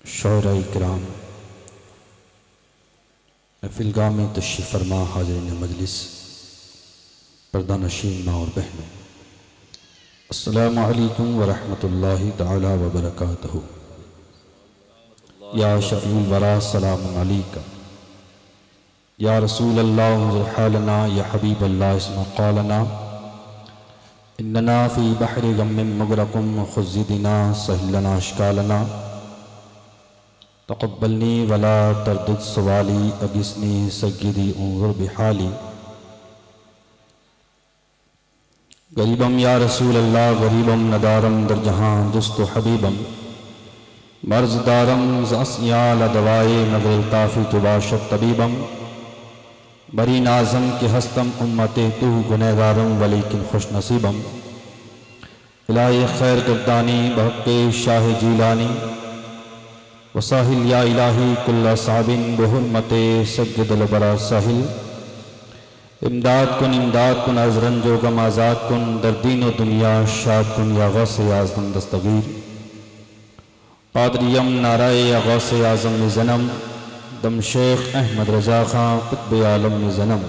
شعراء کرام، محفل گاہ میں تشریف فرما حاضرین مجلس، پردہ نشین ماں اور بہنوں، السلام علیکم ورحمۃ اللہ تعالی وبرکاتہ۔ یا شفیع الورا سلام علیکہ، یا رسول اللہ انظر حالنا، یا حبیب اللہ اسمع قالنا، اننا فی بحر غم مغرق خذ یدنا سہل لنا اشکالنا، تقبلنی ولا تردد سوالی اغثنی سیدی انظر بحالی۔ غریبم یا رسول اللہ غریبم ندارم در جہاں جست حبیبم، مرض دارم زاسیال دوائے مگر الطافی تباشد طبیبم، بری نازم کہ ہستم امت تو گنہگارم ولیکن خوش نصیبم، الہی خیر گردانی بحق شاہ جیلانی، وساہل یا الہی کل صعب بحرمت سجد البرا ساحل، امداد کن از رنج و غم آزاد کن، در دین و دنیا شاد کن یا غوث اعظم دستگیر، قادریم نعرہ یا غوث اعظم زنم، دم شیخ احمد رضا خان قطب عالم زنم،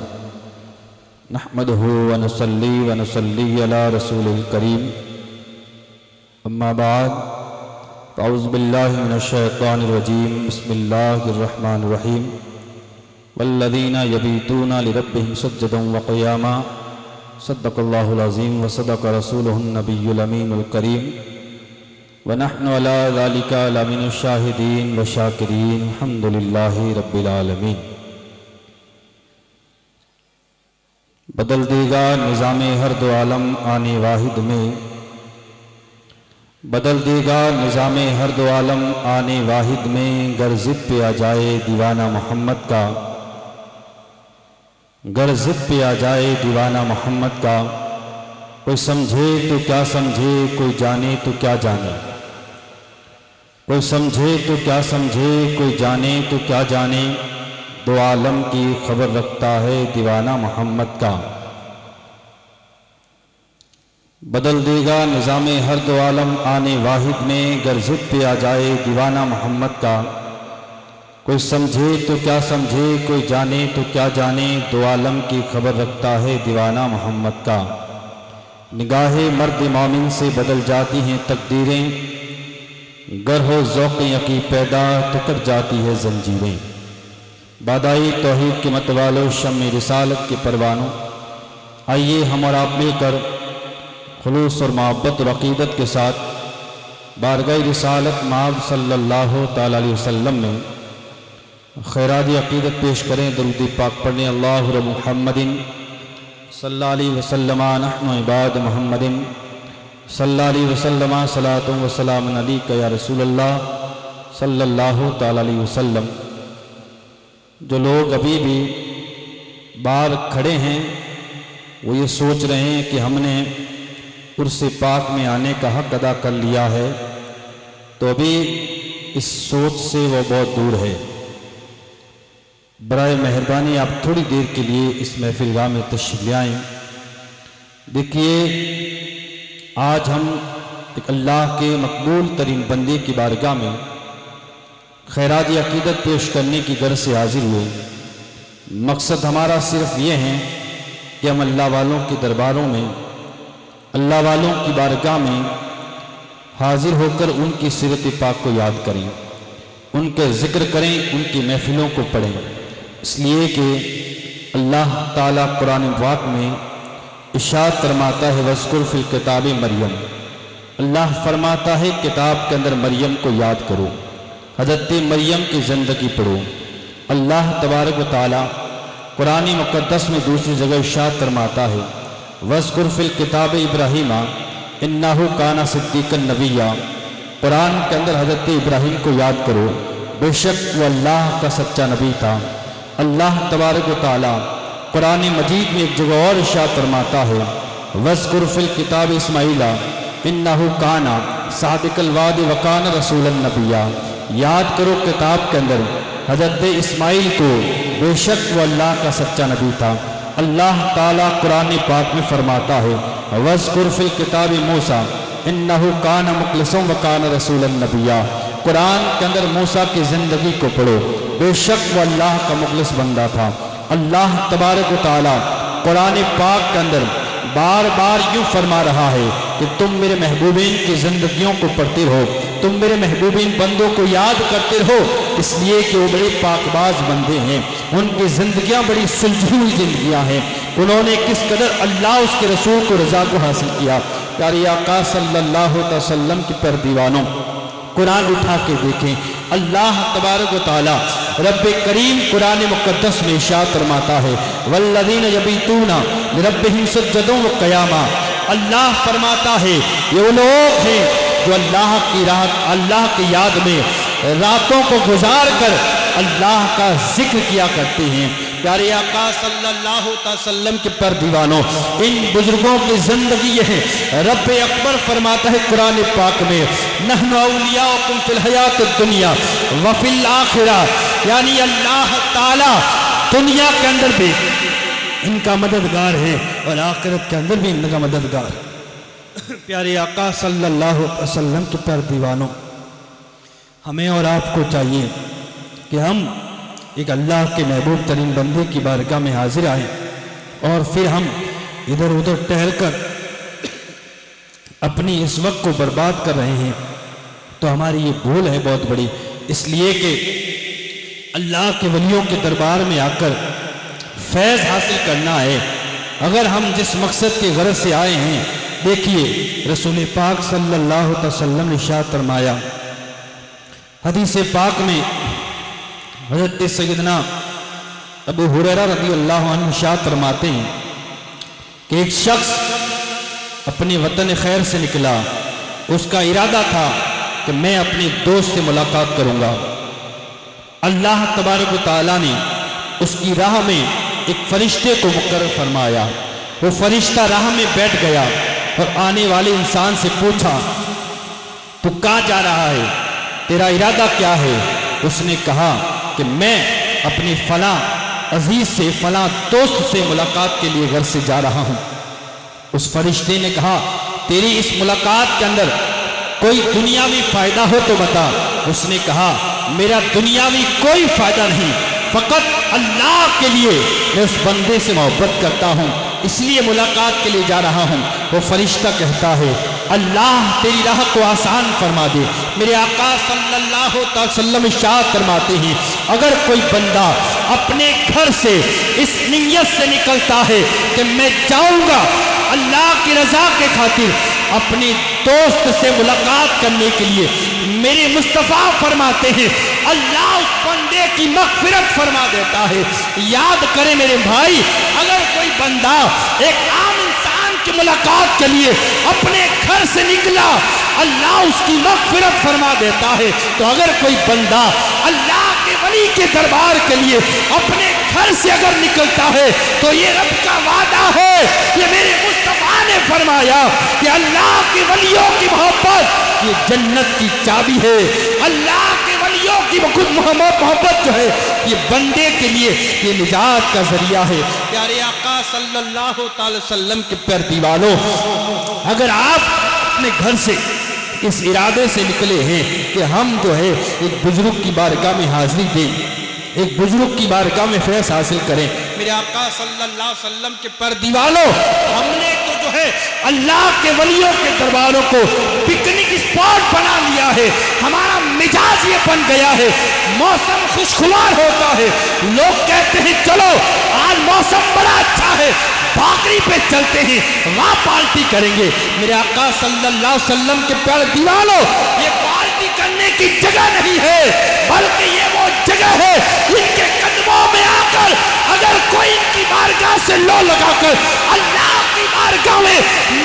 نحمدہ ونصلی علی رسول الکریم، اما بعد، اعوذ باللہ من الشیطان الرجیم، بسم اللہ الرحمن الرحیم، والذین یبیتون لربہم سجدا وقیاما، صدق اللہ العظیم وصدق رسولہ النبی الامین الکریم، ونحن علی ذلک لمن الشاہدین والشاکرین، الحمدللہ رب العالمین۔ بدل دے گا نظام ہر دو عالم آنے واحد میں، بدل دے گا نظام ہر دو عالم آنے واحد میں، گر ضد پہ آ جائے دیوانہ محمد کا، گر ضد پہ آ جائے دیوانہ محمد کا، کوئی سمجھے تو کیا سمجھے، کوئی جانے تو کیا جانے، کوئی سمجھے تو کیا سمجھے، کوئی جانے تو کیا جانے، دو عالم کی خبر رکھتا ہے دیوانہ محمد کا۔ بدل دے گا نظام ہر دو عالم آنے واحد میں، گر ضد پہ آ جائے دیوانہ محمد کا، کوئی سمجھے تو کیا سمجھے، کوئی جانے تو کیا جانے، دو عالم کی خبر رکھتا ہے دیوانہ محمد کا۔ نگاہ مرد مومن سے بدل جاتی ہیں تقدیریں، گر ہو ذوق یقین پیدا تو کٹ جاتی ہے زنجیریں۔ بادائی توحید کے متوالو شمع رسالت کے پروانوں، آئیے ہم اور آپ مل کر خلوص اور محبت اور عقیدت کے ساتھ بارگاہ رسالت مآب صلی اللہ تعالی علیہ وسلم میں خیرات عقیدت پیش کریں، درود پاک پڑھیں۔ اللہ رب محمد صلی اللہ علیہ وسلم، نحن عباد محمد صلی اللہ علیہ وسلم، صلاۃ و سلام علیک یا رسول اللہ صلی اللہ تعالی علیہ وسلم۔ جو لوگ ابھی بھی باہر کھڑے ہیں وہ یہ سوچ رہے ہیں کہ ہم نے عرس پاک میں آنے کا حق ادا کر لیا ہے، تو ابھی اس سوچ سے وہ بہت دور ہے۔ برائے مہربانی آپ تھوڑی دیر کے لیے اس محفل گاہ میں تشریف لے آئیں۔ دیکھیے، آج ہم ایک اللہ کے مقبول ترین بندے کی بارگاہ میں خیرات عقیدت پیش کرنے کی غرض سے حاضر ہوئے۔ مقصد ہمارا صرف یہ ہے کہ ہم اللہ والوں کے درباروں میں، اللہ والوں کی بارگاہ میں حاضر ہو کر ان کی سیرت پاک کو یاد کریں، ان کے ذکر کریں، ان کی محفلوں کو پڑھیں، اس لیے کہ اللہ تعالیٰ قرآن پاک میں ارشاد فرماتا ہے وَاذْكُرْ فِي الْكِتَابِ مریم، اللہ فرماتا ہے کتاب کے اندر مریم کو یاد کرو، حضرت مریم کی زندگی پڑھو۔ اللہ تبارک و تعالیٰ قرآن مقدس میں دوسری جگہ ارشاد فرماتا ہے وَاذْكُرْ فِي الْكِتَابِ ابراہیم اِنَّهُ كَانَ صِدِّيقًا نَبِيًّا، قرآن کے اندر حضرت ابراہیم کو یاد کرو، بے شک وہ اللہ کا سچا نبی تھا۔ اللہ تبارک و تعالیٰ قرآن مجید میں ایک جگہ اور ارشاد فرماتا ہے وَاذْكُرْ فِي الْكِتَابِ اسماعیل اِنَّهُ كَانَ صَادِقَ الْوَعْدِ وَكَانَ رَسُولًا نَبِيًّا، یاد کرو کتاب کے اندر حضرت اسماعیل کو، بے شک وہ اللہ کا سچا نبی تھا۔ اللہ تعالیٰ قرآن پاک میں فرماتا ہے وَاذْكُرْ فِي الْكِتَابِ مُوسَىٰ إِنَّهُ كَانَ مُخْلِصًا وَكَانَ رَسُولًا نَبِيًّا، قرآن کے اندر موسیٰ کی زندگی کو پڑھو، بے شک وہ اللہ کا مخلص بندہ تھا۔ اللہ تبارک و تعالی قرآن پاک کے اندر بار بار یوں فرما رہا ہے کہ تم میرے محبوبین کی زندگیوں کو پڑھتے رہو، تم میرے محبوبین بندوں کو یاد کرتے رہو، اس لیے کہ وہ بڑے پاک باز بندے ہیں، ان کی زندگیاں بڑی سلجھی ہوئی زندگیاں ہیں، انہوں نے کس قدر اللہ اس کے رسول کو رضا کو حاصل کیا۔ پیارے آقا صلی اللہ علیہ وسلم کی پر دیوانوں، قرآن اٹھا کے دیکھیں، اللہ تبارک و تعالی رب کریم قرآن مقدس میں ارشاد فرماتا ہے والذین یبیتون لربہم سجدا و قیاما۔ اللہ فرماتا ہے یہ وہ لوگ ہیں جو اللہ کی یاد میں راتوں کو گزار کر اللہ کا ذکر کیا کرتے ہیں۔ پیارے آقا صلی اللہ علیہ وسلم کے پر دیوانوں، ان بزرگوں کی زندگی یہ ہے۔ رب اکبر فرماتا ہے قرآن پاک میں نحن اولیاؤکم فی الحیات الدنیا وفی الآخرہ، یعنی اللہ تعالی دنیا کے اندر بھی ان کا مددگار ہے اور آخرت کے اندر بھی ان کا مددگار۔ پیارے آقا صلی اللہ علیہ وسلم کے پر دیوانوں، ہمیں اور آپ کو چاہیے کہ ہم ایک اللہ کے محبوب ترین بندے کی بارگاہ میں حاضر آئیں اور پھر ہم ادھر ادھر ٹہل کر اپنی اس وقت کو برباد کر رہے ہیں، تو ہماری یہ بھول ہے بہت بڑی، اس لیے کہ اللہ کے ولیوں کے دربار میں آ کر فیض حاصل کرنا ہے۔ اگر ہم جس مقصد کے غرض سے آئے ہیں، دیکھیے رسول پاک صلی اللہ علیہ وسلم نے ارشاد فرمایا حدیث پاک میں، حضرت سیدنا ابو ہریرہ رضی اللہ عنہ ارشاد فرماتے ہیں کہ ایک شخص اپنے وطن خیر سے نکلا، اس کا ارادہ تھا کہ میں اپنے دوست سے ملاقات کروں گا۔ اللہ تبارک و تعالیٰ نے اس کی راہ میں ایک فرشتے کو مقرر فرمایا، وہ فرشتہ راہ میں بیٹھ گیا اور آنے والے انسان سے پوچھا تو کہاں جا رہا ہے، تیرا ارادہ کیا ہے؟ اس نے کہا کہ میں اپنے فلاں عزیز سے فلاں دوست سے ملاقات کے لیے گھر سے جا رہا ہوں۔ اس فرشتے نے کہا تیری اس ملاقات کے اندر کوئی دنیاوی فائدہ ہو تو بتا۔ اس نے کہا میرا دنیاوی کوئی فائدہ نہیں، فقط اللہ کے لیے میں اس بندے سے محبت کرتا ہوں، اس لیے ملاقات کے لیے جا رہا ہوں۔ وہ فرشتہ کہتا ہے اللہ تیری راہ کو آسان فرما دے۔ میرے آقا صلی اللہ علیہ وسلم ارشاد فرماتے ہیں اگر کوئی بندہ اپنے گھر سے اس نیت سے نکلتا ہے کہ میں جاؤں گا اللہ کی رضا کے خاطر اپنے دوست سے ملاقات کرنے کے لیے، میرے مصطفیٰ فرماتے ہیں اللہ اس بندے کی مغفرت فرما دیتا ہے۔ یاد کریں میرے بھائی، اگر کوئی بندہ ایک عام انسان کی ملاقات کے لیے اپنے گھر سے نکلا، اللہ اس کی مغفرت فرما دیتا ہے، تو اگر کوئی بندہ اللہ کے ولی کے دربار کے لیے اپنے گھر سے اگر نکلتا ہے تو یہ رب کا وعدہ ہے، یہ میرے مصطفیٰ نے فرمایا کہ اللہ کے ولیوں کی محبت یہ جنت کی چابی ہے۔ اللہ کے ولیوں کی محبت جو ہے یہ بندے کے لیے یہ نجات کا ذریعہ ہے۔ پیارے آقا صلی اللہ علیہ وسلم کے پر دیوانوں، اگر آپ اپنے گھر سے اس ارادے سے نکلے ہیں کہ ہم جو ہے ایک بزرگ کی بارگاہ میں حاضری دیں، ایک بزرگ کی بارگاہ میں فیض حاصل کریں، میرے آقا صلی اللہ علیہ وسلم کے پر دیوانوں، ہم نے تو جو ہے اللہ کے ولیوں کے درباروں کو پکنک اسپاٹ بنا لیا ہے، ہمارا مزاج یہ بن گیا ہے، موسم خوشگوار ہوتا ہے، لوگ کہتے ہیں چلو آج موسم بڑا اچھا ہے، باقری پہ چلتے ہیں، وہاں پارٹی کریں گے۔ میرے آقا صلی اللہ علیہ وسلم کے پیارے دیوانوں، یہ پارٹی کرنے کی جگہ نہیں ہے، بلکہ یہ وہ جگہ ہے ان کے قدموں میں آ کر اگر کوئی ان کی بارگاہ سے لو لگا کر اللہ کی بارگاہ میں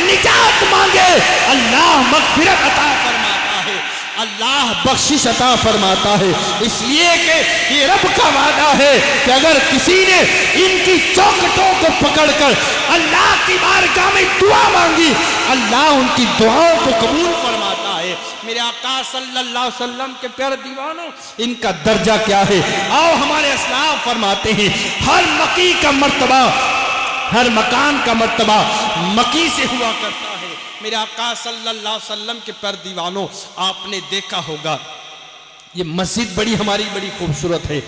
نجات مانگے، اللہ مغفرت عطا فرماتا ہے، اللہ بخشش عطا فرماتا ہے۔ اس لیے کہ یہ رب کا وعدہ ہے کہ اگر کسی نے ان کی چوکھٹوں کو پکڑ کر اللہ کی بارگاہ میں دعا مانگی، اللہ ان کی دعاؤں کو قبول فرماتا ہے۔ میرے آقا صلی اللہ علیہ وسلم کے پیارے دیوانوں، ان کا درجہ کیا ہے؟ آؤ ہمارے اسلاف فرماتے ہیں ہر مکی کا مرتبہ، ہر مکان کا مرتبہ مکی سے ہوا کرتا ہے۔ میرے آقا صلی اللہ علیہ وسلم کے پر دیوانوں، آپ نے دیکھا ہوگا یہ مسجد ہماری بڑی خوبصورت ہے،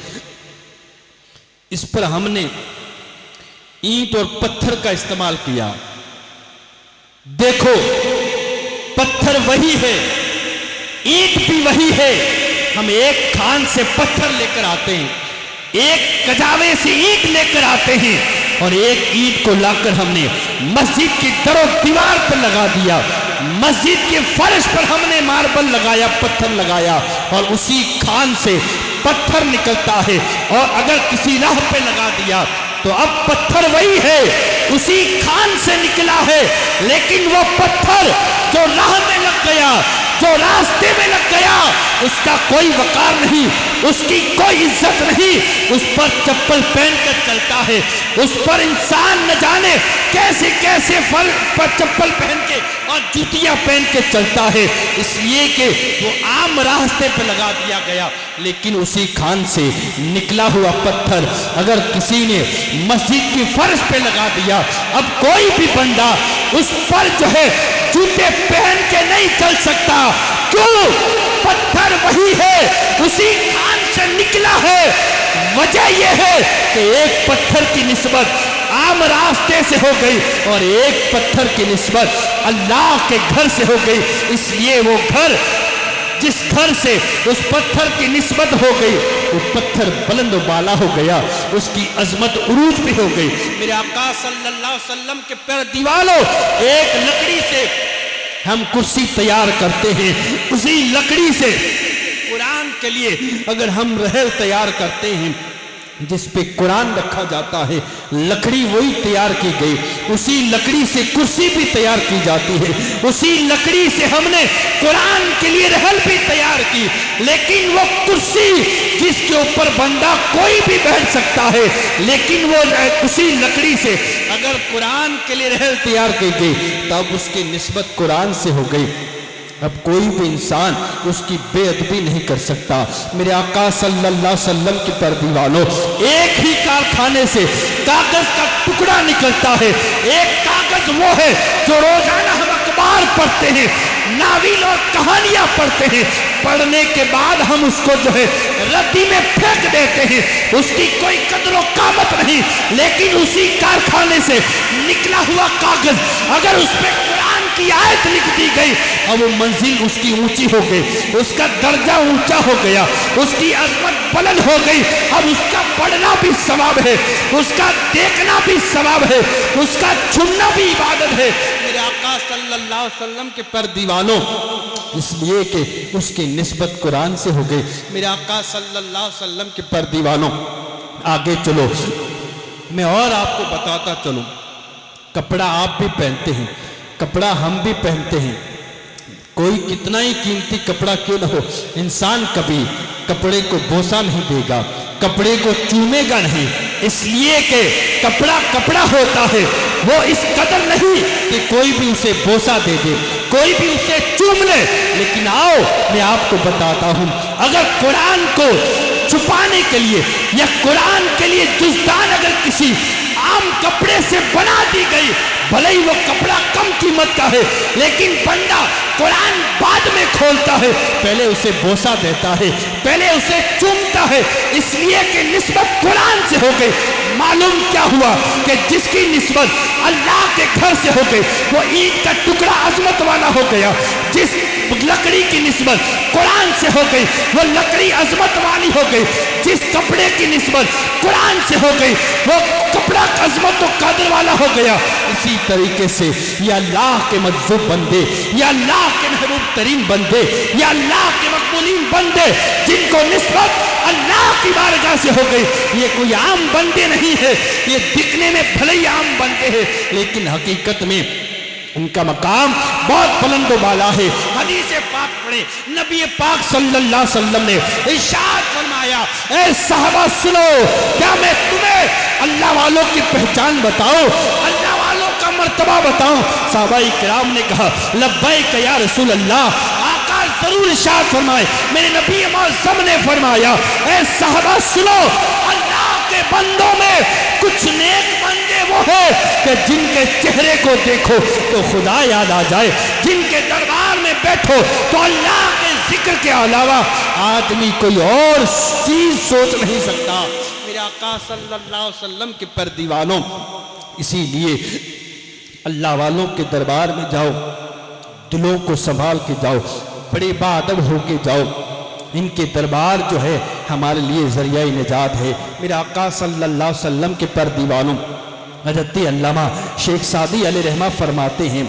اس پر ہم نے اینٹ اور پتھر کا استعمال کیا۔ دیکھو پتھر وہی ہے، اینٹ بھی وہی ہے، ہم ایک کھان سے پتھر لے کر آتے ہیں، ایک کجاوے سے اینٹ لے کر آتے ہیں، اور ایک اینٹ کو لا کر ہم نے مسجد کی در و دیوار پر لگا دیا، مسجد کے فرش پر ہم نے ماربل لگایا، پتھر لگایا، اور اسی کھان سے پتھر نکلتا ہے، اور اگر کسی راہ پہ لگا دیا تو اب پتھر وہی ہے، اسی کھان سے نکلا ہے، لیکن وہ پتھر جو راہ میں لگ گیا، جو راستے میں لگ گیا، اس کا کوئی وقار نہیں، اس کی کوئی عزت نہیں، اس پر چپل پہن کر چلتا ہے، اس پر انسان نہ جانے کیسے کیسے پر چپل پہن کے اور جوتیاں پہن کے چلتا ہے، اس لیے کہ وہ عام راستے پہ لگا دیا گیا، لیکن اسی کھان سے نکلا ہوا پتھر اگر کسی نے مسجد کی فرش پہ لگا دیا، اب کوئی بھی بندہ اس پر جو ہے جوتے پہن کے نہیں چل سکتا، کیوں؟ پتھر وہی ہے، اسی کھان سے نکلا ہے۔ وجہ یہ ہے کہ ایک پتھر کی نسبت عام راستے سے ہو گئی اور ایک پتھر کی نسبت اللہ کے گھر سے ہو گئی، اس لیے وہ گھر جس گھر سے اس پتھر کی نسبت ہو گئی، وہ پتھر بلند و بالا ہو گیا، اس کی عظمت عروج بھی ہو گئی۔ میرے آقا صلی اللہ علیہ وسلم کے پیر دیوالوں، ایک لکڑی سے ہم کرسی تیار کرتے ہیں، اسی لکڑی سے قرآن کے لیے اگر ہم رحل تیار کرتے ہیں جس پہ قرآن رکھا جاتا ہے، لکڑی وہی تیار کی گئی، اسی لکڑی سے کرسی بھی تیار کی جاتی ہے، اسی لکڑی سے ہم نے قرآن کے لیے رحل بھی تیار کی، لیکن وہ کرسی جس کے اوپر بندہ کوئی بھی بیٹھ سکتا ہے، لیکن وہ اسی لکڑی سے اگر قرآن کے لیے رحل تیار کی گئی تب اس کی نسبت قرآن سے ہو گئی، اب کوئی بھی انسان اس کی بے ادبی نہیں کر سکتا۔ میرے آقا صلی اللہ علیہ وسلم کی پردیوالوں، ایک ہی کارخانے سے کاغذ کا ٹکڑا نکلتا ہے، ایک کاغذ وہ ہے جو روزانہ ہم اخبار پڑھتے ہیں، ناول اور کہانیاں پڑھتے ہیں، پڑھنے کے بعد ہم اس کو جو ہے ردی میں پھینک دیتے ہیں، اس کی کوئی قدر و قامت نہیں، لیکن اسی کارخانے سے نکلا ہوا کاغذ اگر اس پہ قرآن کی آیت لکھ دی گئی، اب وہ منزل اس کی اونچی ہو گئی، اس کا درجہ اونچا ہو گیا، اس کی عظمت بلند ہو گئی، اب اس کا پڑھنا بھی ثواب ہے، اس کا دیکھنا بھی ثواب ہے، اس کا چھونا بھی عبادت ہے۔ میرے آقا صلی اللہ علیہ وسلم کے پر دیوانوں، اس لیے کہ اس کی نسبت قرآن سے ہو گئی۔ میرے آقا صلی اللہ علیہ وسلم کے پر دیوانوں، آگے چلو، میں اور آپ کو بتاتا چلوں، کپڑا آپ بھی پہنتے ہیں، کپڑا ہم بھی پہنتے ہیں، کوئی کتنا ہی قیمتی کپڑا کیوں نہ ہو، انسان کبھی کپڑے کو بوسہ نہیں دے گا، کپڑے کو چومے گا نہیں، اس لیے کہ کپڑا کپڑا ہوتا ہے، وہ اس قدر نہیں کہ کوئی بھی اسے بوسہ دے دے، کوئی بھی اسے چوم لے۔ لیکن آؤ میں آپ کو بتاتا ہوں، اگر قرآن کو چھپانے کے لیے یا قرآن کے لیے جزدان اگر کسی عام کپڑے سے بنا دی گئی، بھلے ہی وہ کپڑا کم قیمت کا ہے، لیکن بندہ قرآن بعد میں کھولتا ہے، پہلے اسے بوسہ دیتا ہے، پہلے اسے چومتا ہے، اس لیے کہ نسبت قرآن سے ہو گئی۔ معلوم کیا ہوا کہ جس کی نسبت اللہ کے گھر سے ہو گئی، وہ اینٹ کا ٹکڑا عظمت والا ہو گیا، جس لکڑی کی نسبت قرآن سے ہو گئی وہ لکڑی عظمت والی ہو گئی، جس کپڑے کی نسبت قرآن سے ہو گئی وہ کپڑا عظمت و قدر والا ہو گیا۔ اسی طریقے سے یہ اللہ کے مجذوب بندے، یہ اللہ کے محبوب ترین بندے، یہ اللہ کے مقبولین بندے جن کو نسبت اللہ کی بارگاہ سے ہو گئی، یہ کوئی عام بندے نہیں ہے، یہ دکھنے میں بھلے ہی عام بندے ہیں لیکن حقیقت میں ان کا مقام بہت بلند و بالا ہے۔ حدیث پاک پڑھے، نبی پاک صلی اللہ علیہ وسلم نے ارشاد فرمایا، اے صحابہ سنو، کیا میں تمہیں اللہ والوں کی پہچان بتاؤں، اللہ والوں کا مرتبہ بتاؤں؟ صحابہ کرام نے کہا لبیک یا رسول اللہ، آقا ضرور ارشاد فرمائے۔ میرے نبی معظم نے فرمایا، اے صحابہ سنو، اللہ کے بندوں میں کچھ نیک بندے وہ ہے کہ جن کے چہرے کو دیکھو تو خدا یاد آ جائے، جن کے دربار میں بیٹھو تو اللہ کے ذکر کے علاوہ آدمی کوئی اور چیز سوچ نہیں سکتا۔ میرے آقا صلی اللہ علیہ وسلم کے پر دیوانوں، اسی لیے اللہ والوں کے دربار میں جاؤ، دلوں کو سنبھال کے جاؤ، بڑے باادب ہو کے جاؤ، ان کے دربار جو ہے ہمارے لیے ذریعہ نجات ہے۔ میرے آقا صلی اللہ علیہ وسلم کے پر دیوانوں، حضرت علامہ شیخ سعدی علیہ رحمہ فرماتے ہیں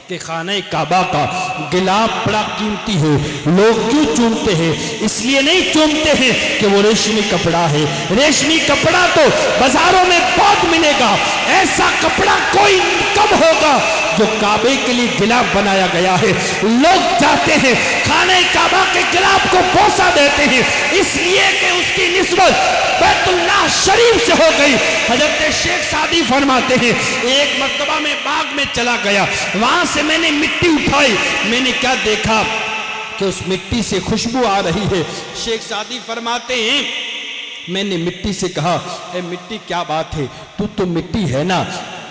کہ خانہ کعبہ کا گلاب بڑا قیمتی ہے، لوگ کیوں چومتے ہیں؟ اس لیے نہیں چومتے ہیں کہ وہ ریشمی کپڑا ہے، ریشمی کپڑا تو بازاروں میں بہت ملے گا، ایسا کپڑا کوئی کم ہوگا جو کعبے کے لیے گلاب بنایا گیا ہے۔ لوگ جاتے ہیں خانہ کعبہ کے گلاب کو بوسہ دیتے ہیں اس لیے کہ اس کی نسبت بیت اللہ شریف سے ہو گئی۔ حضرت شیخ سعدی فرماتے ہیں ایک مرتبہ میں باغ میں چلا گیا، وہاں سے میں نے مٹی اٹھائی، میں نے کیا دیکھا کہ اس مٹی سے خوشبو آ رہی ہے۔ شیخ سعدی فرماتے ہیں میں نے مٹی سے کہا اے مٹی کیا بات ہے، تو مٹی ہے نا،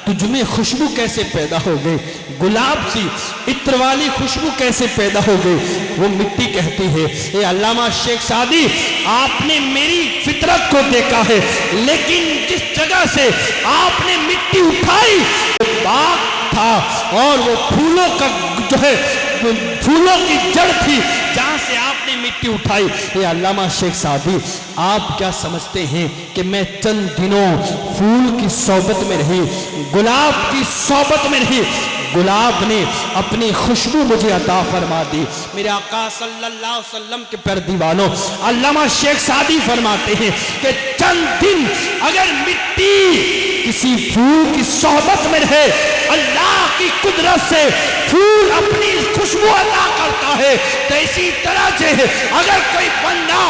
تجھ میں خوشبو کیسے پیدا ہو گئی، گلاب سی عطر والی خوشبو کیسے پیدا ہو گئی؟ وہ مٹی کہتی ہے اے علامہ شیخ سعدی، آپ نے میری فطرت کو دیکھا ہے، لیکن جس جگہ سے آپ نے مٹی اٹھائی وہ باغ تھا اور وہ پھولوں کا جو ہے پھولوں کی جڑ تھی جہاں سے آپ نے مٹی اٹھائی۔ اے علامہ شیخ سعدی، آپ کیا سمجھتے ہیں کہ میں چند دنوں پھول کی صحبت میں رہی، گلاب کی صحبت میں رہی، گلاب نے اپنی خوشبو مجھے عطا فرما دی۔ میرے آقا صلی اللہ علیہ وسلم کے پر دیوانوں، علامہ شیخ سعدی فرماتے ہیں کہ چند دن اگر مٹی کسی پھول کی صحبت میں رہے، اللہ کی قدرت سے پھول اپنی خوشبو عطا کرتا ہے، تو اسی طرح سے اگر کوئی بندہ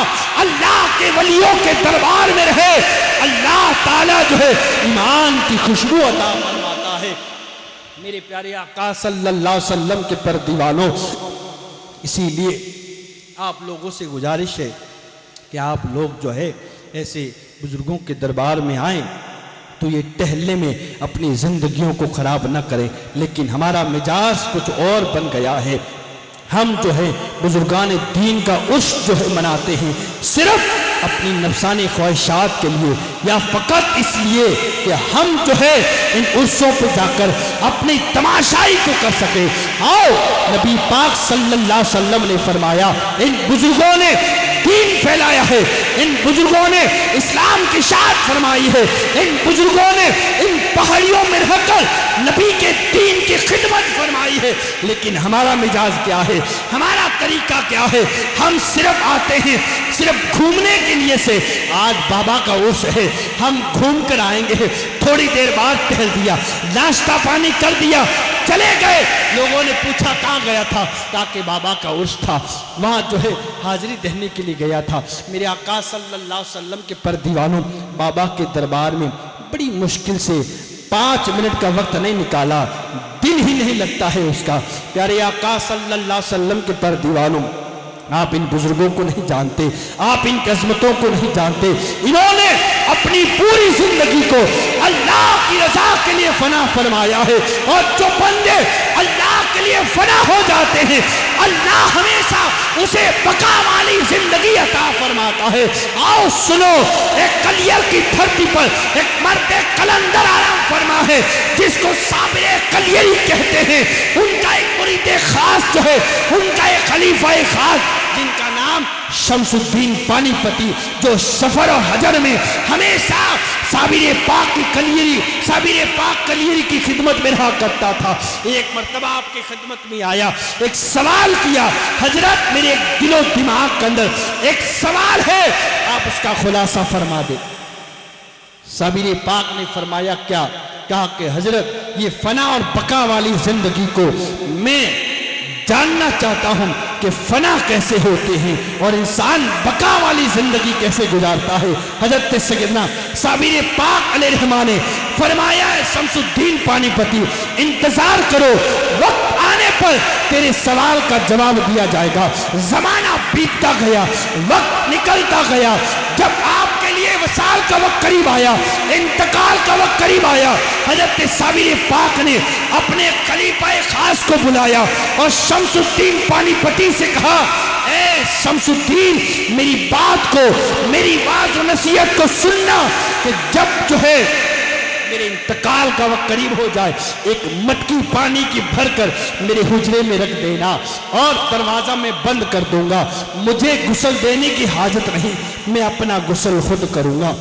اللہ کے ولیوں کے دربار میں رہے، اللہ تعالیٰ جو ہے ایمان کی خوشبو عطا فرماتا ہے۔ میرے پیارے آقا صلی اللہ علیہ وسلم کے پر دیوانوں، اسی لیے آپ لوگوں سے گزارش ہے کہ آپ لوگ جو ہے ایسے بزرگوں کے دربار میں آئیں تو یہ ٹہلنے میں اپنی زندگیوں کو خراب نہ کریں، لیکن ہمارا مزاج کچھ اور بن گیا ہے۔ ہم جو ہے بزرگان دین کا عرس جو ہے مناتے ہیں صرف اپنی نفسانی خواہشات کے لیے، یا فقط اس لیے کہ ہم جو ہے ان عرسوں پہ جا کر اپنی تماشائی کو کر سکے۔ آؤ، نبی پاک صلی اللہ علیہ وسلم نے فرمایا ان بزرگوں نے دین پھیلایا ہے، ان بزرگوں نے اسلام کی اشاعت فرمائی ہے، ان بزرگوں نے ان پہاڑیوں میں رہ کر نبی کے دین کی خدمت فرمائی ہے، لیکن ہمارا مزاج کیا ہے، ہمارا طریقہ کیا ہے؟ ہم صرف آتے ہیں صرف گھومنے کے لیے سے۔ آج بابا کا عرس ہے، ہم گھوم کر آئیں گے، تھوڑی دیر بعد ٹہل دیا، ناشتہ پانی کر دیا، چلے گئے۔ لوگوں نے پوچھا کہاں گیا تھا؟ تاکہ بابا کا عرس تھا، وہاں جو ہے حاضری دینے کے لیے گیا تھا۔ میرے آقا صلی اللہ علیہ وسلم کے پر دیوانوں، بابا کے دربار میں بڑی مشکل سے 5 منٹ کا وقت نہیں نکالا، دل ہی نہیں لگتا ہے اس کا۔ پیارے آقا صلی اللہ علیہ وسلم کے پر دیوانوں، آپ ان بزرگوں کو نہیں جانتے، آپ ان عظمتوں کو نہیں جانتے۔ انہوں نے اپنی پوری زندگی کو اللہ کی رضا کے لیے فنا فرمایا ہے، اور جو بندے اللہ کے لیے فنا ہو جاتے ہیں اللہ ہمیشہ اسے بقا والی زندگی عطا فرماتا ہے۔ آؤ سنو، ایک کلیر کی دھرتی پر ایک مرد قلندر آرام فرما ہے جس کو صابر کلیری کہتے ہیں۔ ان کا ایک مرید خاص جو ہے، ان کا ایک خلیفہ خاص جن کا نام شمس الدین پانی پتی، جو سفر و حجر میں ہمیشہ صابر پاک کلیری کی خدمت میں رہا کرتا تھا۔ ایک مرتبہ آپ کی خدمت میں آیا، ایک سوال کیا، حضرت میرے دل و دماغ کے اندر ایک سوال ہے، آپ اس کا خلاصہ فرما دیں۔ صابر پاک نے فرمایا کیا؟ کہا کہ حضرت یہ فنا اور بقا والی زندگی کو میں جاننا چاہتا ہوں کہ فنا کیسے ہوتے ہیں اور انسان بقا والی زندگی کیسے گزارتا ہے۔ حضرت سیدنا صابر پاک علیہ الرحمہ نے فرمایا ہے شمس الدین پانی پتی، انتظار کرو، وقت آنے پر تیرے سوال کا جواب دیا جائے گا۔ زمانہ بیتتا گیا، وقت نکلتا گیا، جب آپ کے لیے وصال کا وقت قریب آیا، انتقال کا وقت قریب آیا، حضرت صابر پاک نے اپنے خلیفہ خاص کو بلایا اور شمس الدین پانی پتی سے کہا، اے شمس الدین میری بات کو، میری واعظ و نصیحت کو سننا کہ جب جو ہے میرے انتقال کا وقت قریب ہو جائے ایک مٹکی پانی کی بھر کر میرے حجرے میں رکھ دینا اور دروازہ میں بند کر دوں گا، مجھے غسل دینے کی حاجت نہیں، میں اپنا غسل خود کروں گا،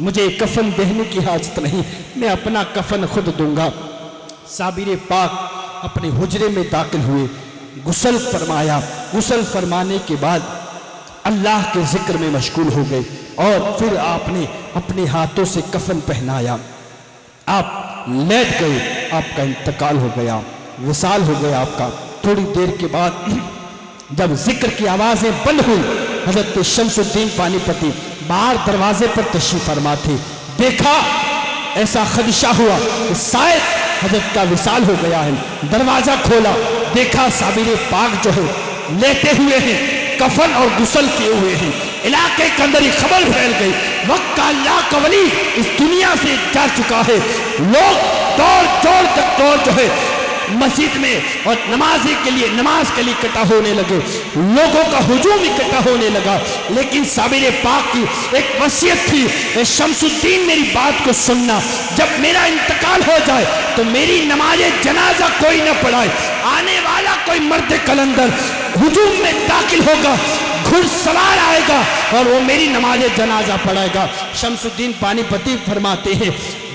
مجھے کفن دینے کی حاجت نہیں، میں اپنا کفن خود دوں گا۔ صابر پاک اپنے حجرے میں داخل ہوئے، غسل فرمایا، غسل فرمانے کے بعد اللہ کے ذکر میں مشغول ہو گئے اور پھر آپ نے اپنے ہاتھوں سے کفن پہنایا، آپ لیٹ گئے، آپ کا انتقال ہو گیا، وصال ہو گیا آپ کا۔ تھوڑی دیر کے بعد جب ذکر کی آوازیں بند ہوئی، حضرت شمس الدین پانی پتی باہر دروازے پر تشریف فرما تھے، دیکھا ایسا خدشہ ہوا کہ شاید حضرت کا وصال ہو گیا ہے، دروازہ کھولا، دیکھا صابر پاک جو ہے لیٹے ہوئے ہیں، کفن اور غسل کیے ہوئے ہیں۔ علاقے کے اندر یہ خبر پھیل گئی، وقت کا اللہ کا ولی اس دنیا سے جا چکا ہے۔ لوگ دوڑ جو ہے مسجد میں اور نماز کے لیے اکٹھا ہونے لگے، لوگوں کا ہجوم اکٹھا ہونے لگا، لیکن صابر پاک کی ایک وصیت تھی، اے شمس الدین میری بات کو سننا، جب میرا انتقال ہو جائے تو میری نماز جنازہ کوئی نہ پڑھائے، آنے والا کوئی مرد کلندر ہجوم میں داخل ہوگا، گھڑ سوار آئے گا اور وہ میری نماز جنازہ پڑھائے گا۔ شمس الدین پانی پتی فرماتے ہیں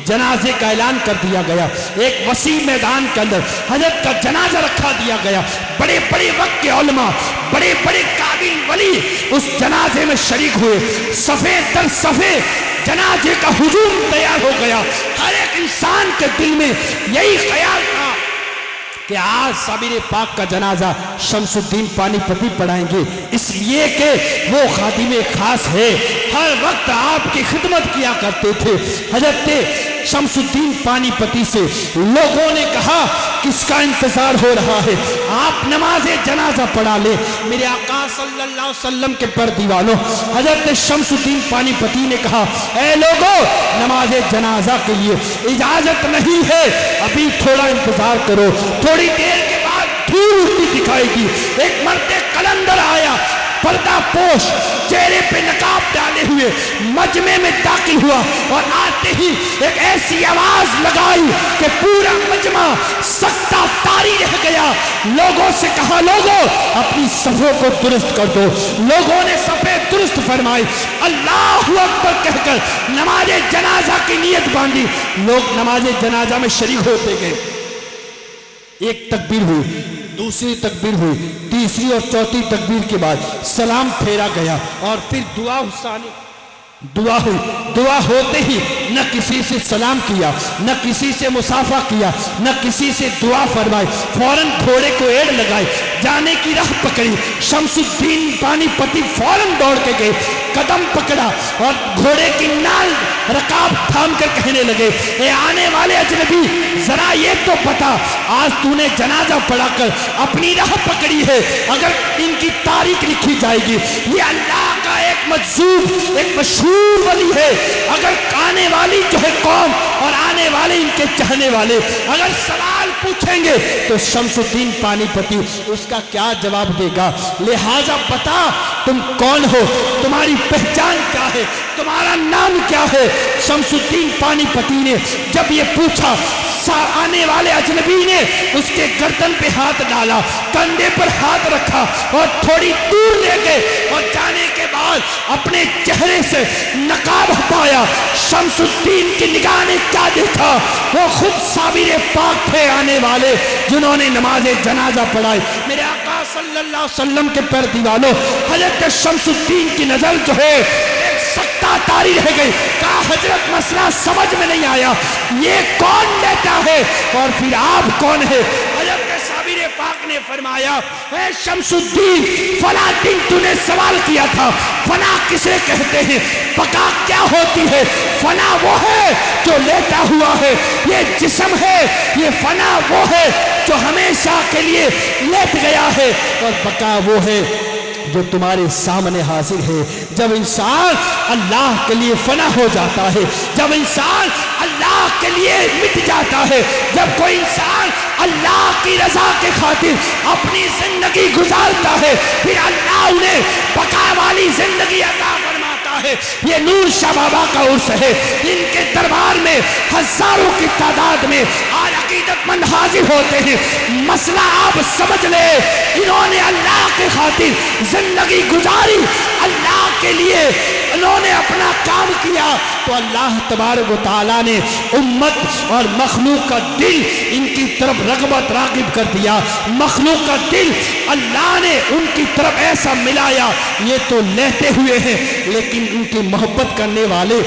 جنازے کا اعلان کر دیا گیا، ایک وسیع میدان کے اندر حضرت کا جنازہ رکھا دیا گیا، بڑے بڑے وقت کے علماء، بڑے بڑے قابل ولی اس جنازے میں شریک ہوئے، صفے در صفے جنازے کا ہجوم تیار ہو گیا۔ ہر ایک انسان کے دل میں یہی خیال تھا کہ آج صابر پاک کا جنازہ شمس الدین پانی پتی پڑھائیں گے، اس لیے کہ وہ خادم خاص ہے، ہر وقت آپ کی خدمت کیا کرتے تھے۔ حضرت شمس الدین پانی پتی سے لوگوں نے کہا کس کا انتظار ہو رہا ہے، آپ نماز جنازہ پڑھا لے۔ میرے آقا صلی اللہ علیہ وسلم کے پر دیوانوں، حضرت شمس الدین پانی پتی نے کہا اے لوگوں، نماز جنازہ کے لیے اجازت نہیں ہے، ابھی تھوڑا انتظار کرو۔ تھوڑی دیر کے بعد دھول اٹھتی دکھائی دی، ایک مرد قلندر آیا، پردہ پوش، چہرے پہ نقاب ڈالے ہوئے مجمع میں داخل ہوا اور آتے ہی ایک ایسی آواز لگائی کہ پورا مجمع سکتہ طاری رہ گیا۔ لوگوں سے کہا لوگوں اپنی صفوں کو درست کر دو، لوگوں نے صفیں درست فرمائی، اللہ اکبر کہہ کر نماز جنازہ کی نیت باندھی، لوگ نماز جنازہ میں شریک ہوتے گئے۔ ایک تکبیر ہوئی، دوسری تکبیر ہوئی، تیسری اور چوتھی تکبیر کے بعد سلام پھیرا گیا اور پھر دعا ہوئی۔ دعا ہوتے ہی نہ کسی سے سلام کیا، نہ کسی سے مصافحہ کیا، نہ کسی سے دعا فرمائی، فوراً گھوڑے کو ایڑ لگائی، جانے کی راہ پکڑی۔ شمس الدین پانی پتی فوراً دوڑ کے گئے، قدم پکڑا اور گھوڑے کی نال رکاب تھام کر کہنے لگے اے آنے والے اجنبی، ذرا یہ تو بتا آج تو نے جنازہ پڑھا کر اپنی راہ پکڑی ہے، اگر ان کی تاریخ لکھی جائے گی، یہ اللہ کا ایک مجذوب، ایک مشہور ولی ہے، اگر آنے والی جو ہے قوم اور آنے والے ان کے چاہنے والے اگر سوال پوچھیں گے تو شمس الدین پانی پتی اس کا کیا جواب دے گا، لہٰذا بتا تم کون ہو، تمہاری پہچان کیا ہے، تمہارا نام کیا ہے۔ شمس الدین پانی پتی نے جب یہ پوچھا، آنے والے اجنبی نے اس کے گردن پہ ہاتھ ڈالا، کندھے پر ہاتھ رکھا اور تھوڑی دور لے گئے اور جانے کے بعد اپنے چہرے سے نقاب ہٹایا۔ شمس الدین کی نگاہ نے کیا دیکھا، وہ خود صابر پاک تھے آنے والے جنہوں نے نماز جنازہ پڑھائی۔ میرے آقا صلی اللہ علیہ وسلم کے پر دیوانوں، حضرت شمس الدین کی نظر جو ہے ایک سکتہ طاری رہ گئی، کہا حضرت مسئلہ سمجھ میں نہیں آیا، یہ کون لیتا ہے اور پھر آپ کون ہے؟ حضرت صابر پاک نے فرمایا اے شمس الدین، فلاں دن تو نے سوال کیا تھا فنا کسے کہتے ہیں، بقا کیا ہوتی ہے، فنا وہ ہے جو لیتا ہوا ہے، یہ جسم ہے، یہ فنا وہ ہے جو ہمیشہ کے لیے لیٹ گیا ہے، اور بقا وہ ہے جو تمہارے سامنے حاضر ہے۔ جب انسان اللہ کے لیے فنا ہو جاتا ہے، جب انسان اللہ کے لیے مٹ جاتا ہے، جب کوئی انسان اللہ کی رضا کے خاطر اپنی زندگی گزارتا ہے، پھر اللہ انہیں بقا والی زندگی عطا فرماتا ہے۔ یہ نور شاہ بابا کا عرس ہے، ان کے دربار میں ہزاروں کی تعداد میں آج عقیدت مند حاضر ہوتے ہیں۔ مسئلہ آپ سمجھ لے، انہوں نے اللہ کے خاطر زندگی گزاری، اللہ کے لیے انہوں نے اپنا کام کیا، تو اللہ تبارک و تعالیٰ نے امت اور مخلوق کا دل ان کی طرف رغبت راغب کر دیا۔ مخلوق کا دل اللہ نے ان کی طرف ایسا ملایا، یہ تو لیتے ہوئے ہیں لیکن ان کی محبت کرنے والے،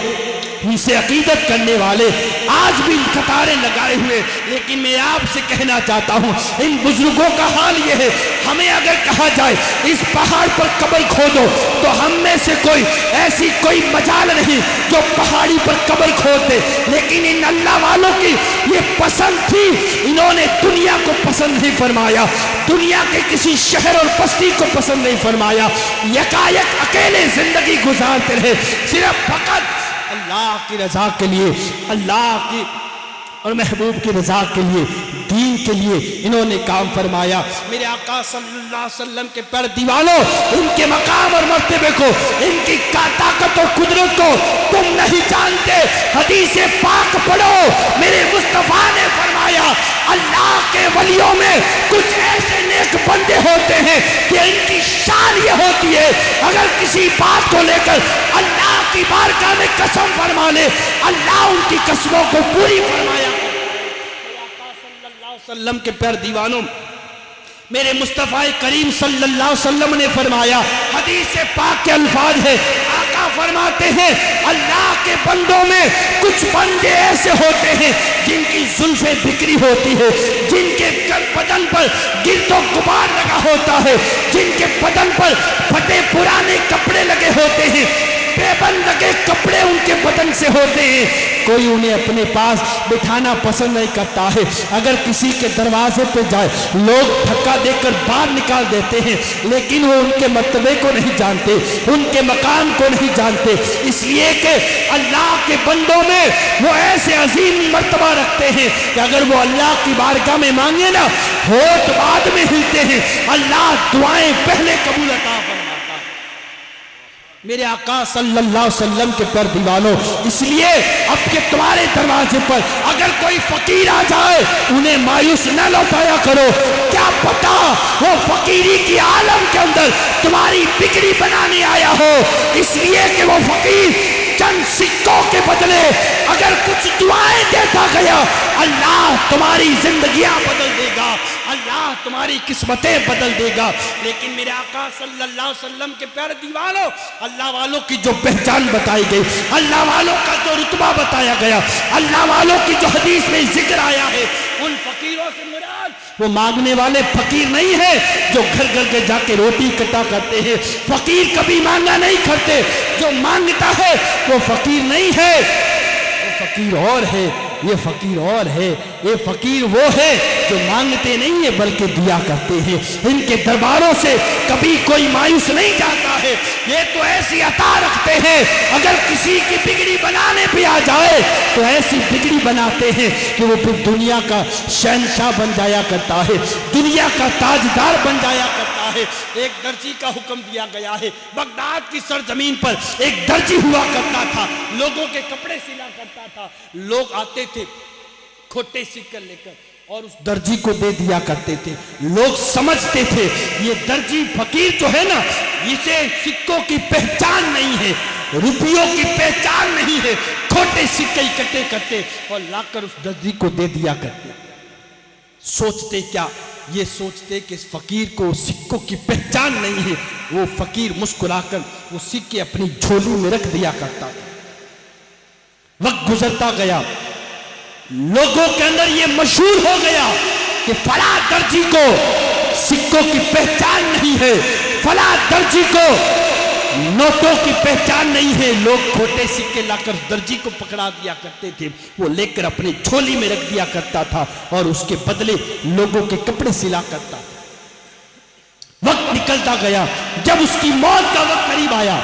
ان سے عقیدت کرنے والے آج بھی قطاریں لگائے ہوئے۔ لیکن میں آپ سے کہنا چاہتا ہوں، ان بزرگوں کا حال یہ ہے، ہمیں اگر کہا جائے اس پہاڑ پر قبر کھودو، تو ہم میں سے ایسی کوئی مجال نہیں جو پہاڑی پر قبر کھود دے۔ لیکن ان اللہ والوں کی یہ پسند تھی، انہوں نے دنیا کو پسند نہیں فرمایا، دنیا کے کسی شہر اور بستی کو پسند نہیں فرمایا، یکایک اکیلے زندگی گزارتے رہے، صرف فقط اللہ کی رضا کے لیے، اللہ کی اور محبوب کی رضا کے لیے، دین کے لیے انہوں نے کام فرمایا۔ میرے آقا صلی اللہ علیہ وسلم کے پر دیوانوں، ان کے مقام اور مرتبے کو، ان کی طاقت اور قدرت کو تم نہیں جانتے۔ حدیث پاک پڑھو، میرے مصطفیٰ نے فرمایا اللہ کے ولیوں میں کچھ ایسے نیک بندے ہوتے ہیں کہ ان کی شان یہ ہوتی ہے، اگر کسی بات کو لے کر اللہ کی بارگاہ میں قسم فرما لے، اللہ ان کی قسموں کو پوری فرمایا۔ وسلم کے پیار دیوانوں، میرے مصطفیٰ کریم صلی اللہ علیہ وسلم نے فرمایا، حدیث پاک کے الفاظ ہے، آقا فرماتے ہیں اللہ کے بندوں میں کچھ بندے ایسے ہوتے ہیں جن کی زلفیں بکھری ہوتی ہے، جن کے بدن پر گرد و غبار لگا ہوتا ہے، جن کے بدن پر پھٹے پرانے کپڑے لگے ہوتے ہیں، بے بند لگے کپڑے ان کے بدن سے ہوتے ہیں، کوئی انہیں اپنے پاس بٹھانا پسند نہیں کرتا ہے۔ اگر کسی کے دروازے پہ جائے لوگ دھکا دے کر باہر نکال دیتے ہیں، لیکن وہ ان کے مرتبے کو نہیں جانتے، ان کے مقام کو نہیں جانتے، اس لیے کہ اللہ کے بندوں میں وہ ایسے عظیم مرتبہ رکھتے ہیں کہ اگر وہ اللہ کی بارگاہ میں مانگے نا، ہوٹ بعد میں ہلتے ہیں، اللہ دعائیں پہلے قبول عطا فرماتا ہے۔ میرے آقا صلی اللہ علیہ وسلم کے پر دیوانوں، اس لیے اب کہ تمہارے دروازے پر اگر کوئی فقیر آ جائے انہیں مایوس نہ لوٹایا کرو، کیا پتا وہ فقیری کی عالم کے اندر تمہاری بگڑی بنانے آیا ہو، اس لیے کہ وہ فقیر چند سکوں کے بدلے اگر کچھ دعائیں دیتا گیا، اللہ تمہاری زندگیاں بدل دے گا، اللہ تمہاری قسمتیں بدل دے گا۔ لیکن میرے آقا صلی اللہ علیہ وسلم کے پیارے دیوانوں، اللہ والوں کی جو پہچان بتائی گئی، اللہ والوں کا جو رتبہ بتایا گیا، اللہ والوں کی جو حدیث میں ذکر آیا ہے، ان فقیروں سے مراد وہ مانگنے والے فقیر نہیں ہے جو گھر گھر کے جا کے روٹی اکٹھا کرتے ہیں، فقیر کبھی مانگا نہیں کرتے، جو مانگتا ہے وہ فقیر نہیں ہے، وہ فقیر اور ہے، یہ فقیر اور ہے، یہ فقیر وہ ہے جو مانگتے نہیں ہیں بلکہ دیا کرتے ہیں۔ ان کے درباروں سے کبھی کوئی مایوس نہیں جاتا ہے، یہ تو ایسی عطا رکھتے ہیں، اگر کسی کی بگڑی بنانے پہ آ جائے تو ایسی بگڑی بناتے ہیں کہ وہ پھر دنیا کا شہنشاہ بن جایا کرتا ہے، دنیا کا تاجدار بن جایا کرتا ہے۔ ایک درجی کا حکم دیا گیا ہے، بغداد کی سرزمین پر ایک درجی ہوا کرتا تھا، لوگوں کے کپڑے سلا کرتا تھا، لوگ آتے تھے کھوٹے سکے لے کر اور اس درجی کو دے دیا کرتے تھے، لوگ سمجھتے تھے یہ درجی فقیر جو ہے نا، اسے سکوں کی پہچان نہیں ہے، روپیوں کی پہچان نہیں ہے، کھوٹے سکے اکٹھے کرتے اور لا کر اس درجی کو دے دیا کرتے۔ سوچتے کیا؟ یہ سوچتے کہ اس فقیر کو سکوں کی پہچان نہیں ہے، وہ فقیر مسکرا کر وہ سکے اپنی جھولی میں رکھ دیا کرتا تھا۔ وقت گزرتا گیا، لوگوں کے اندر یہ مشہور ہو گیا کہ فلاں درجی کو سکوں کی پہچان نہیں ہے، فلاں درجی کو نوٹوں کی پہچان نہیں ہے، لوگ کھوٹے سکے لا کر درجی کو پکڑا دیا کرتے تھے، وہ لے کر اپنی جھولی میں رکھ دیا کرتا تھا اور اس کے بدلے لوگوں کے کپڑے سلا کرتا تھا۔ وقت نکلتا گیا، جب اس کی موت کا وقت قریب آیا،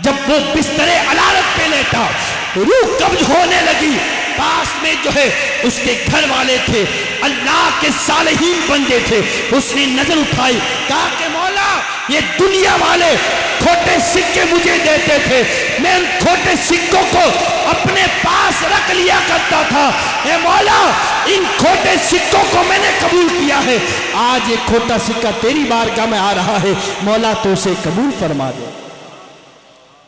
جب وہ بستر علالت پہ لیٹا، روح قبض ہونے لگی، پاس میں جو ہے اس کے گھر والے تھے، اللہ کے صالحین بندے تھے، اس نے نظر اٹھائی، کہا کہ مولا یہ دنیا والے کھوٹے سکے مجھے دیتے تھے، میں ان کھوٹے سکوں کو اپنے پاس رکھ لیا کرتا تھا، اے مولا ان کھوٹے سکوں کو میں نے قبول کیا ہے، آج یہ کھوٹا سکہ تیری بارگاہ میں آ رہا ہے، مولا تو اسے قبول فرما دے۔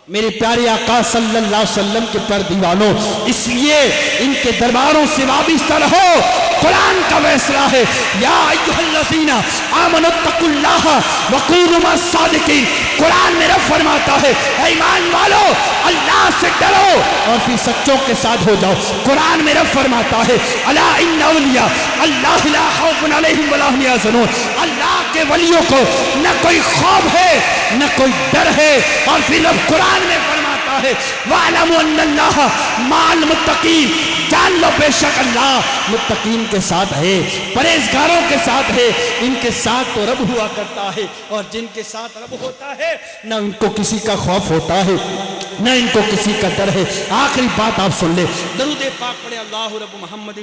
میرے پیارے آقا صلی اللہ علیہ وسلم کے پر دیوانوں، اس لیے ان کے درباروں سے وابستہ رہو، قرآن کا فیصلہ ہے، یا ایھا الذین آمنوا اتقوا اللہ وکونوا مع الصادقین، قرآن میں رب فرماتا ہے اے ایمان والو اللہ سے ڈرو اور پھر سچوں کے ساتھ ہو جاؤ۔ قرآن میں رب فرماتا ہے الا ان اولیاء اللہ لا خوف علیہم ولا هم یحزنون، اللہ کے ولیوں کو نہ کوئی خوف ہے نہ کوئی ڈر ہے، اور پھر رب قرآن میں فرماتا ہے وَاعْلَمُوا أَنَّ اللَّهَ مَعَ الْمُتَّقِينَ، جان لو بے شک اللہ متقین کے ساتھ ہے، پرہیزگاروں کے ساتھ ہے، ان کے ساتھ تو رب ہوا کرتا ہے، اور جن کے ساتھ رب ہوتا ہے نہ ان کو کسی کا خوف ہوتا ہے نہ ان کو کسی کا ڈر ہے۔ آخری بات آپ سن لے، درود پاک پڑھے اللہ رب محمد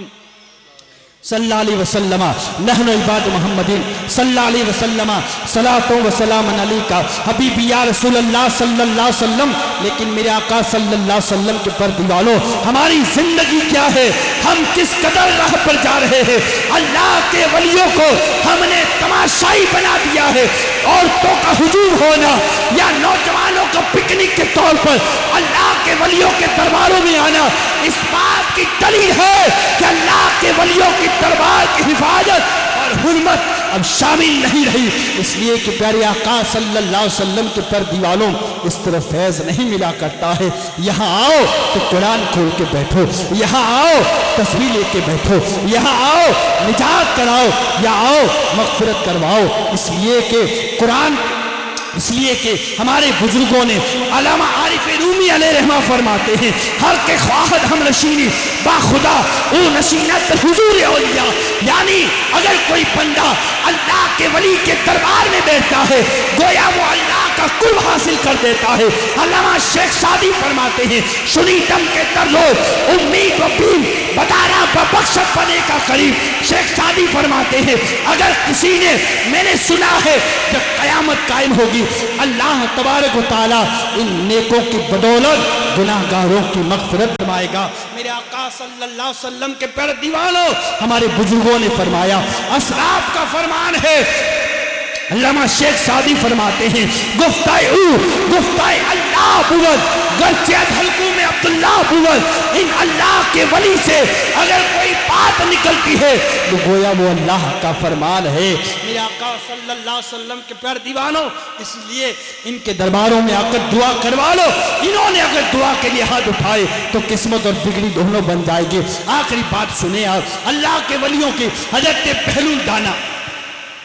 صلی اللہ علیہ وسلم، نحن عباد محمدین صلی اللہ علیہ وسلم، صلاۃ و سلام علیکہ حبیبی یا رسول اللہ صلی اللہ علیہ وسلم۔ لیکن میرے آقا صلی اللہ علیہ وسلم کے پر دیوانوں، ہماری زندگی کیا ہے؟ ہم کس قدر راہ پر جا رہے ہیں؟ اللہ کے ولیوں کو ہم نے تماشائی بنا دیا ہے، عورتوں کا ہجوم ہونا یا نوجوانوں کا پکنک کے طور پر اللہ کے ولیوں کے درباروں میں آنا اس بات کی دلیل ہے کہ اللہ کے ولیوں کی دربار کی حفاظت اور حرمت اب شامل نہیں رہی، اس لیے کہ پیارے آقا صلی اللہ علیہ وسلم کے پر دیوانوں اس طرح فیض نہیں ملا کرتا ہے۔ یہاں آؤ تو قرآن کھول کے بیٹھو، یہاں آؤ تسبیح لے کے بیٹھو، یہاں آؤ نجات کراؤ، یا آؤ مغفرت کرواؤ، اس لیے کہ قرآن، اس لیے کہ ہمارے بزرگوں نے، علامہ عارف رومی علیہ رحمہ فرماتے ہیں ہر کے خواہد ہم نشینی با خدا او نشینت حضور اولیاء، یعنی اگر کوئی بندہ اللہ کے ولی کے دربار میں بیٹھتا ہے گویا وہ اللہ کا قرب حاصل کر دیتا ہے۔ علامہ شیخ سعدی فرماتے ہیں شنیدم کے در لو امید و بیم بدارہ ببخشت بنے کا قریب۔ شیخ سعدی فرماتے ہیں اگر کسی نے، میں نے سنا ہے جب قیامت قائم ہوگی اللہ تبارک و تعالی ان نیکوں کی بدولت گناہگاروں کی مغفرت فرمائے گا۔ میرے آقا صلی اللہ علیہ وسلم کے پر دیوانوں، ہمارے بزرگوں نے فرمایا، اسلاف کا فرمان ہے، علامہ شیخ سعدی فرماتے ہیں گفتائے اللہ بود گرچہ حلقوں میں عبداللہ بود، ان اللہ کے ولی سے اگر کوئی بات نکلتی ہے تو گویا وہ اللہ کا فرمان ہے۔ میرے آقا صلی اللہ علیہ وسلم کے پیار دیوانوں، اس لیے ان کے درباروں میں آ کر دعا کروا لو، انہوں نے اگر دعا کے لیے ہاتھ اٹھائے تو قسمت اور بگڑی دونوں بن جائے گی۔ آخری بات سنیں آپ، اللہ کے ولیوں کی حضرت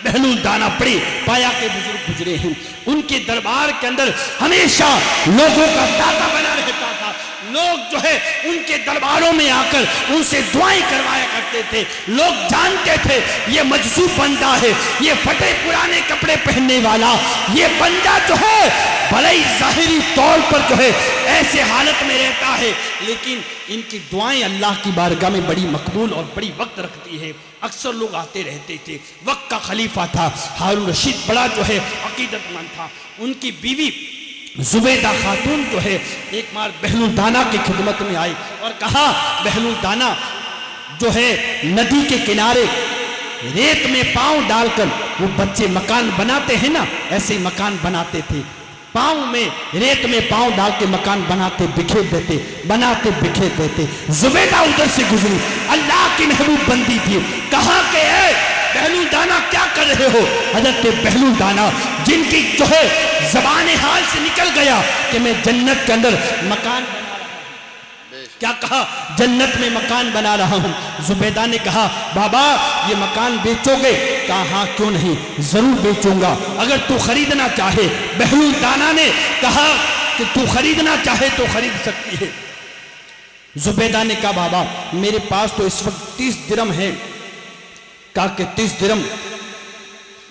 بہلول دانا پڑی پایا کے بزرگ گزرے ہیں، ان کے دربار کے اندر ہمیشہ لوگوں کا داتا بنا رہتا تھا، لوگ جو ہے ان کے درباروں میں آ کر ان سے دعائیں کروایا کرتے تھے، لوگ جانتے تھے یہ مجذوب بندہ ہے، یہ پھٹے پرانے کپڑے پہننے والا، یہ بندہ جو ہے بھلے ہی ظاہری طور پر جو ہے ایسے حالت میں رہتا ہے لیکن ان کی دعائیں اللہ کی بارگاہ میں بڑی مقبول اور بڑی وقت رکھتی ہے۔ اکثر لوگ آتے رہتے تھے، وقت کا خلیفہ تھا ہارون رشید، بڑا جو ہے عقیدت مند تھا، ان کی بیوی زبیدہ خاتون جو ہے ایک بار بہلول دانا کی خدمت میں آئی اور کہا بہلول دانا جو ہے ندی کے کنارے ریت میں پاؤں ڈال کر وہ بچے مکان بناتے ہیں نا، ایسے مکان بناتے تھے، پاؤں میں ریت میں پاؤں ڈال کے مکان بناتے بکھیر دیتے۔ زبیدہ ادھر سے گزری، اللہ کی محبوب بندی تھی، کہا کہ اے بہلول دانا کیا کر رہے ہو؟ حضرت بہلول دانا جن کی جو ہے زبان حال سے نکل گیا کہ میں جنت کے اندر مکان بنا رہا ہوں، کیا کہا؟ جنت میں مکان بنا رہا ہوں۔ زبیدہ نے کہا بابا یہ مکان بیچو گے؟ کہا ہاں کیوں نہیں، ضرور بیچوں گا اگر تو خریدنا چاہے۔ بہلول دانا نے کہا کہ تو خریدنا چاہے تو خرید سکتی ہے۔ زبیدہ نے کہا بابا میرے پاس تو اس وقت 30 درم ہے۔ کہا کہ 30 درم